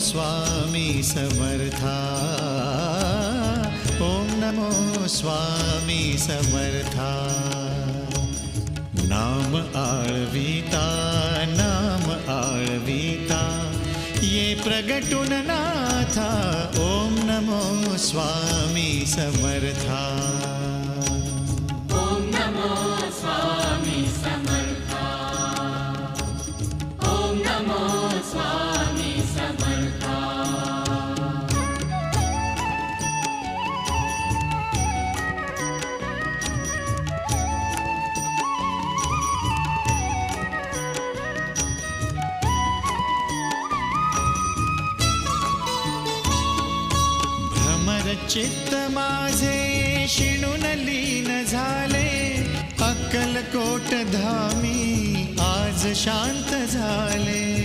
स्वामी समर्था, ओम नमो स्वामी समर्था। नाम आळविता, नाम आळविता, ये प्रगटून नाथा, ओम नमो स्वामी समर्था। ओम नमो स्वामी समर्था, ओम नमो स्वामी समर्था। चित्त माझे शिणून लीन झाले, अक्कलकोट धामी आज शांत झाले।